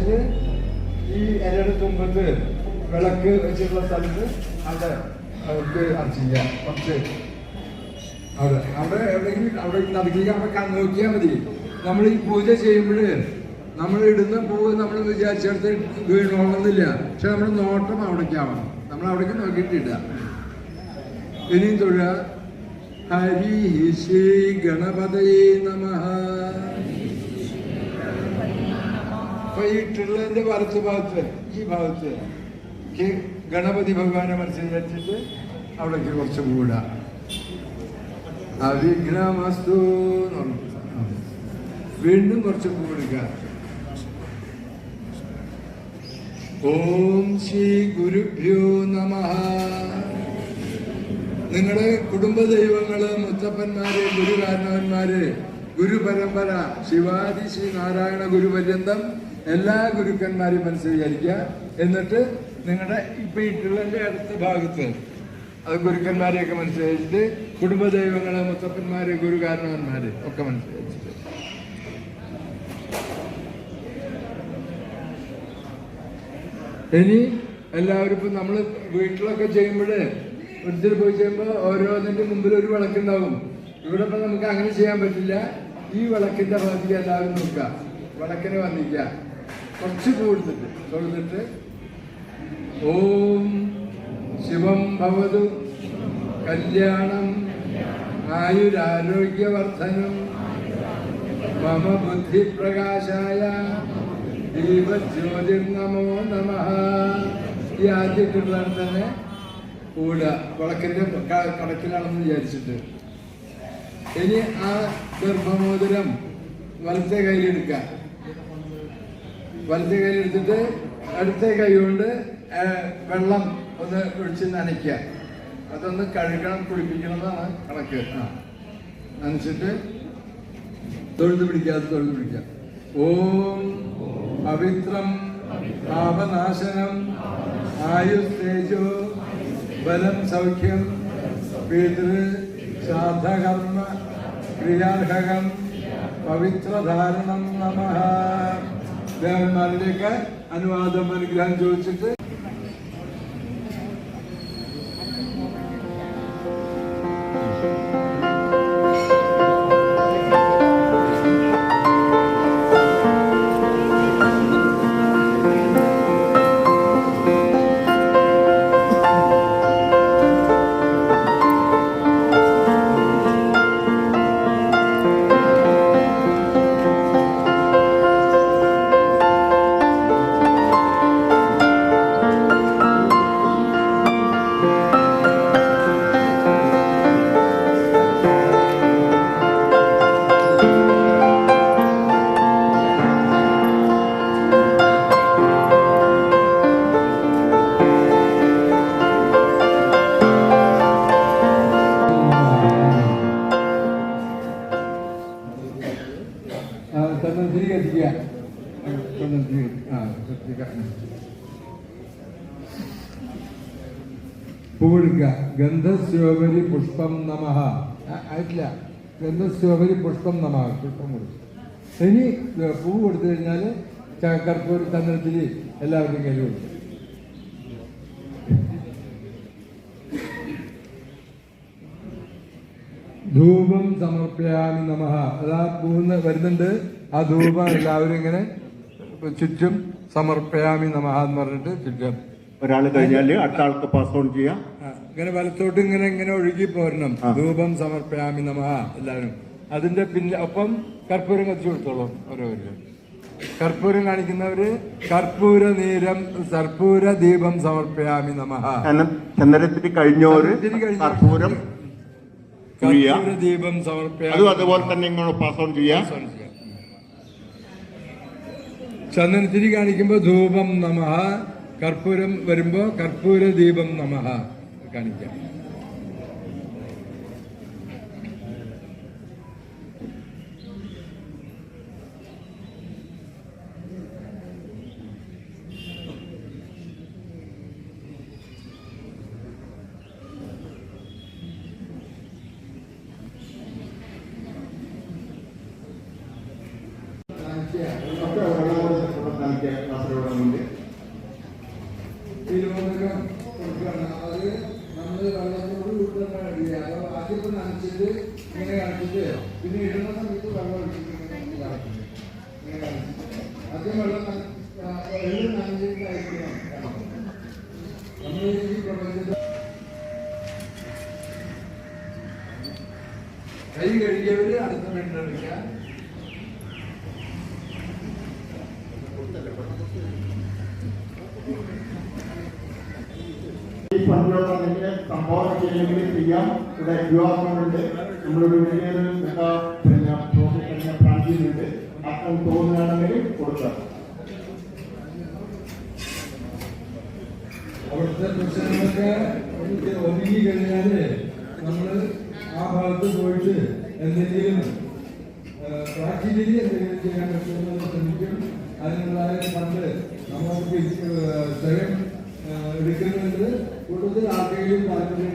വെച്ചിട്ട് ഈ ഇലയുടെ തുമ്പത്ത് വിളക്ക് വെച്ചിട്ടുള്ള സ്ഥലത്ത് അവിടെ അവർക്ക് അർച്ചിക്കാം. കുറച്ച് അവിടെ എവിടെയെങ്കിലും അവിടെ നടക്കുക അവിടെ നോക്കിയാൽ മതി. നമ്മൾ ഈ പൂജ ചെയ്യുമ്പോൾ നമ്മൾ ഇടുന്ന പൂവ് നമ്മൾ വിചാരിച്ചെടുത്ത് വീണോളുന്നില്ല. പക്ഷെ നമ്മുടെ നോട്ടം അവിടേക്കാവണം. നമ്മൾ അവിടേക്ക് നോക്കിയിട്ടില്ല. ഇനിയും തൊഴുക. ഹരി ശ്രീ ഗണപതയേ നമഃ. അപ്പൊ ഈ ടിള്ളന്റെ വലത്ത് ഭാഗത്ത് ഈ ഭാഗത്ത് ഗണപതി ഭഗവാനെ മനസ്സിൽ വെച്ചിട്ട് അവിടേക്ക് കുറച്ച് കൂടാ. അവിഘ്നമസ്തു. വീണ്ടും കുറച്ച് കൂടുക. ഓം ശ്രീ ഗുരുഭ്യോ നമഃ. നിങ്ങളുടെ കുടുംബദൈവങ്ങള്, മുത്തപ്പന്മാര്, ഗുരുകാരണവന്മാര്, ഗുരുപരമ്പര, ശിവാദി ശ്രീ നാരായണ ഗുരുപര്യന്തം എല്ലാ ഗുരുക്കന്മാരെയും മനസ്സിൽ വിചാരിക്കുക. എന്നിട്ട് നിങ്ങളുടെ ഇപ്പൊ ഇട്ടുള്ളതിന്റെ അടുത്ത ഭാഗത്ത് അത് ഗുരുക്കന്മാരെയൊക്കെ മനസ്സിലാക്കിയിട്ട് കുടുംബദൈവങ്ങള്, മുത്തപ്പന്മാര്, ഗുരുകാരണവന്മാര് ഒക്കെ മനസ്സിലാക്കിയിട്ട് ഇനി എല്ലാവരും ഇപ്പൊ നമ്മള് വീട്ടിലൊക്കെ ചെയ്യുമ്പോഴേ ഒരിക്കൽ പോയി ചെയ്യുമ്പോൾ ഓരോന്നിന്റെ മുമ്പിൽ ഒരു വിളക്കുണ്ടാവും. ഇവിടെ ഇപ്പൊ നമുക്ക് അങ്ങനെ ചെയ്യാൻ പറ്റില്ല. ഈ വിളക്കിന്റെ ഭാഗത്തേക്ക് എല്ലാവരും നോക്കുക. വിളക്കിനെ വന്നിക്കുക. കുറച്ച് കൊടുത്തിട്ട് തൊഴുതിട്ട് ഓം ശിവം ഭവതു കല്യാണം ആയുരാരോഗ്യവർദ്ധനം മമ ബുദ്ധിപ്രകാശായ ദീപജ്യോതിർനമോ നമഃ. ഈ ആദ്യത്തിലാണ് തന്നെ കൂടുക. വിളക്കിന്റെ കടക്കിലാണെന്ന് വിചാരിച്ചിട്ട് ഇനി ആ ഗർഭമോതിരം വലത്തെ കയ്യിലെടുക്കുക. വലത്തെ കയ്യിലെടുത്തിട്ട് അടുത്ത കൈ കൊണ്ട് വെള്ളം ഒന്ന് ഒഴിച്ച് നനയ്ക്കുക. അതൊന്ന് കഴുകണം, കുളിപ്പിക്കണം എന്നാണ് കണക്ക്. നനച്ചിട്ട് തൊഴുത് പിടിക്കുക. ഓം പവിത്രം പാപനാശനം ആയുസ്തേജോ ബലം സൗഖ്യം പിതൃ ശ്രാദ്ധകർമ്മ ക്രിയാർഹകം പവിത്രധാരണം നമഃ. ദേവന്മാരുടെയൊക്കെ അനുവാദം അനുഗ്രഹം ചോദിച്ചിട്ട് പൂവെടുക്കുക. ഗന്ധസ്യോപരി പുഷ്പം നമഃ. ആയിട്ടില്ല. ഗന്ധസ്യോപരി പുഷ്പം നമഃ. പുഷ്പം കൊടുക്കും. ഇനി പൂവ് കൊടുത്തു കഴിഞ്ഞാൽ കർപ്പൂര ചന്ദനത്തിൽ എല്ലാവരുടെയും കയ്യിൽ കൊടുക്കും. ധൂപം സമർപ്പയാമി നമഃ. അതാ പൂന്ന് വരുന്നുണ്ട്. ആ ധൂപം എല്ലാവരും ഇങ്ങനെ ചുറ്റും സമർപ്പയാമി നമഃ എന്ന് പറഞ്ഞിട്ട് ചുറ്റും ഒരാൾ കഴിഞ്ഞാൽ അടുത്ത ആൾക്ക് പാസ് ഓൺ ചെയ്യാം. ഇങ്ങനെ വലത്തോട്ട് ഇങ്ങനെ ഒഴുകി പോരണം. ധൂപം സമർപ്പയാമി നമഃ എല്ലാവരും. അതിന്റെ പിന്നെ ഒപ്പം കർപ്പൂരം കത്തിച്ചു കൊടുത്തോളും ഓരോരുത്തരും. കർപ്പൂരം കാണിക്കുന്നവര് കർപ്പൂര ദീപം സമർപ്പയാമി നമഃ. ചന്ദനത്തിന് കഴിഞ്ഞോര് കർപ്പൂരം ദീപം സമർപ്പയാമി. അതുപോലെ തന്നെ ഇങ്ങനെ പാസ് ഓൺ ചെയ്യാം. ചന്ദനത്തിരി കാണിക്കുമ്പോ ധൂപം നമഃ. കർപ്പൂരം വരുമ്പോ കർപ്പൂര ദീപം നമഃ കാണിക്കാം. കൊടുക്കുന്നുണ്ട്. തിരുവനന്തപുരം കൊടുക്കുകയാണ്. അത് നമ്മൾ വെള്ളത്തോട് കൂട്ടുന്ന കഴിയില്ല. അപ്പോൾ ആദ്യം നനച്ചിട്ട് ഇങ്ങനെ കാണിച്ചിട്ട് പിന്നെ ഇടുന്ന സമയത്ത് വെള്ളം ഒഴിച്ചിട്ട് ഇങ്ങനെ കാണിച്ചിട്ട് ആദ്യം വെള്ളം നനച്ചിട്ടായിരിക്കണം. നമ്മൾ ഈ പ്രപഞ്ചത്തിൽ കൈ കഴുകിയവര് അടുത്ത വീട്ടിലെടുക്കാം. ഈ സംരംഭത്തിന്റെ സംഭാവന ചെയ്യണമെങ്കിൽ ചെയ്യാം. ഇവിടെ യുവാക്കളുണ്ട്, നമ്മളൊരു വലിയൊരു പ്രാഞ്ചിയുണ്ട്. അത്തരം തോന്നുകയാണെങ്കിൽ കൊടുക്കാം. അവിടുത്തെ പ്രശ്നങ്ങളൊക്കെ ഒതുങ്ങി കഴിഞ്ഞാല് നമ്മള് ആ ഭാഗത്ത് പോയിട്ട് എന്തെങ്കിലും പ്രാക്ടിക്കലി എന്തെങ്കിലും ചെയ്യാൻ പറ്റുമെന്ന് ശ്രമിക്കും. അതിനുള്ള ഫണ്ട് നമുക്ക് സ്വയം എടുക്കുന്നുണ്ട്. കൂടുതൽ ആർക്കെങ്കിലും താല്പര്യം